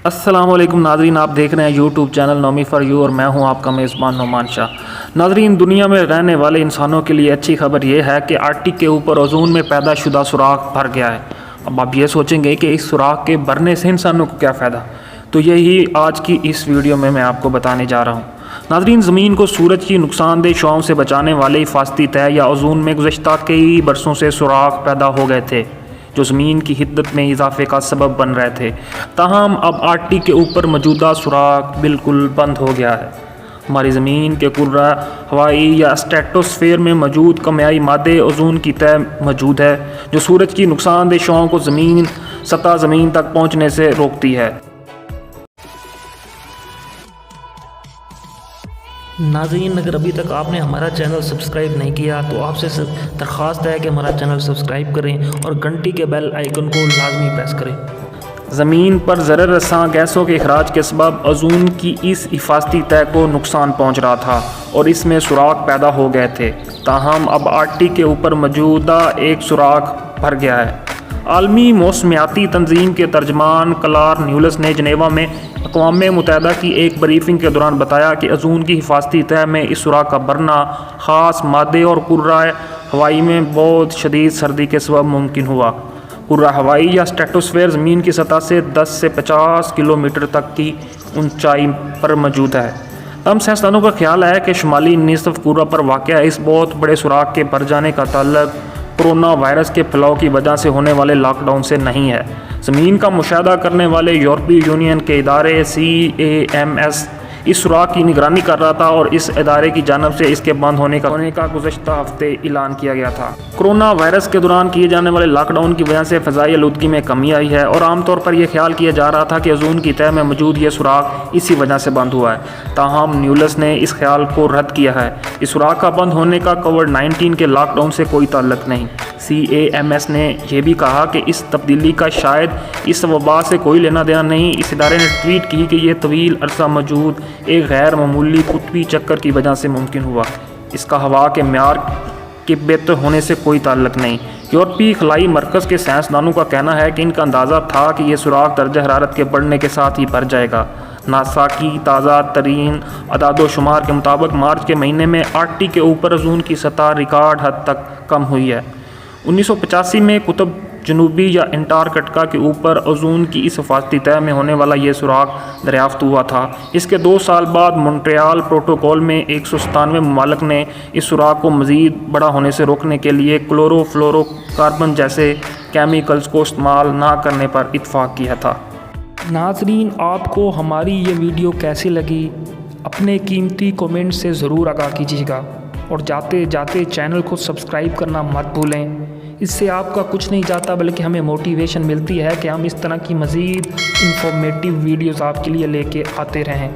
السلام علیکم ناظرین، آپ دیکھ رہے ہیں YouTube channel Navami for you اور میں ہوں آپ کا میزبان نعمان شاہ۔ ناظرین، دنیا میں رہنے والے انسانوں کے لیے اچھی خبر یہ ہے کہ آرکٹک کے اوپر اوزون میں پیدا شدہ سوراخ بھر گیا ہے۔ اب آپ یہ سوچیں گے کہ اس سوراخ کے بھرنے سے انسانوں کو کیا فائدہ، تو یہی آج کی اس ویڈیو میں آپ کو بتانے جا رہا ہوں۔ ناظرین، زمین کو سورج کی نقصان دہ شعاؤں سے بچانے والے حفاظتی تہہ یا اوزون میں گزشتہ کئی برسوں سے سوراخ پیدا ہو گئے تھے جو زمین کی حدت میں اضافے کا سبب بن رہے تھے، تاہم اب آرکٹک کے اوپر موجودہ سوراخ بالکل بند ہو گیا ہے۔ ہماری زمین کے کرہ ہوائی یا اسٹریٹوسفیئر میں موجود کیمیائی مادے اوزون کی تہ موجود ہے جو سورج کی نقصان دہ شعاؤں کو سطح زمین تک پہنچنے سے روکتی ہے۔ ناظرین، اگر ابھی تک آپ نے ہمارا چینل سبسکرائب نہیں کیا تو آپ سے درخواست ہے کہ ہمارا چینل سبسکرائب کریں اور گھنٹی کے بیل آئیکن کو لازمی پریس کریں۔ زمین پر ضرر رساں گیسوں کے اخراج کے سبب اوزون کی اس حفاظتی تہہ کو نقصان پہنچ رہا تھا اور اس میں سوراخ پیدا ہو گئے تھے، تاہم اب آرکٹک کے اوپر موجودہ ایک سوراخ بھر گیا ہے۔ عالمی موسمیاتی تنظیم کے ترجمان کلار نیولس نے جنیوا میں اقوام متحدہ کی ایک بریفنگ کے دوران بتایا کہ اوزون کی حفاظتی تہہ میں اس سوراخ کا بھرنا خاص مادے اور کرہ ہوائی میں بہت شدید سردی کے سبب ممکن ہوا۔ کرہ ہوائی یا اسٹریٹوسفیئر زمین کی سطح سے 10 سے 50 کلومیٹر تک کی اونچائی پر موجود ہے۔ ہم سائنسدانوں کا خیال ہے کہ شمالی نصف کرہ پر واقع اس بہت بڑے سوراخ کے بھر جانے کا تعلق کورونا وائرس کے پھیلاؤ کی وجہ سے ہونے والے لاک ڈاؤن سے نہیں ہے۔ زمین کا مشاہدہ کرنے والے یورپی یونین کے ادارے CAMS اس سوراخ کی نگرانی کر رہا تھا اور اس ادارے کی جانب سے اس کے بند ہونے کا گزشتہ ہفتے اعلان کیا گیا تھا۔ کورونا وائرس کے دوران کیے جانے والے لاک ڈاؤن کی وجہ سے فضائی آلودگی میں کمی آئی ہے اور عام طور پر یہ خیال کیا جا رہا تھا کہ اوزون کی تہہ میں موجود یہ سوراخ اسی وجہ سے بند ہوا ہے، تاہم نیولس نے اس خیال کو رد کیا ہے۔ اس سوراخ کا بند ہونے کا کووڈ-19 کے لاک ڈاؤن سے کوئی تعلق نہیں۔ CAMS نے یہ بھی کہا کہ اس تبدیلی کا شاید اس وبا سے کوئی لینا دینا نہیں۔ اس ادارے نے ٹویٹ کی کہ یہ طویل عرصہ موجود ایک غیر معمولی قطبی چکر کی وجہ سے ممکن ہوا، اس کا ہوا کے معیار کے بہتر ہونے سے کوئی تعلق نہیں۔ یورپی خلائی مرکز کے سائنسدانوں کا کہنا ہے کہ ان کا اندازہ تھا کہ یہ سوراخ درجہ حرارت کے بڑھنے کے ساتھ ہی بھر جائے گا۔ ناسا کی تازہ ترین اعداد و شمار کے مطابق مارچ کے مہینے میں آرکٹک کے اوپر اوزون کی سطح ریکارڈ حد تک کم ہوئی ہے۔ 1985 میں قطب جنوبی یا انٹارکٹیکا کے اوپر اوزون کی اس حفاظتی تہہ میں ہونے والا یہ سوراخ دریافت ہوا تھا۔ اس کے 2 سال بعد مونٹریال پروٹوکول میں 197 ممالک نے اس سوراخ کو مزید بڑا ہونے سے روکنے کے لیے کلورو فلورو کاربن جیسے کیمیکلز کو استعمال نہ کرنے پر اتفاق کیا تھا۔ ناظرین، آپ کو ہماری یہ ویڈیو کیسی لگی اپنے قیمتی کومنٹ سے ضرور آگاہ کیجیے گا اور جاتے جاتے چینل کو سبسکرائب کرنا مت بھولیں۔ اس سے آپ کا کچھ نہیں جاتا بلکہ ہمیں موٹیویشن ملتی ہے کہ ہم اس طرح کی مزید انفارمیٹیو ویڈیوز آپ کے لیے لے کے آتے رہیں۔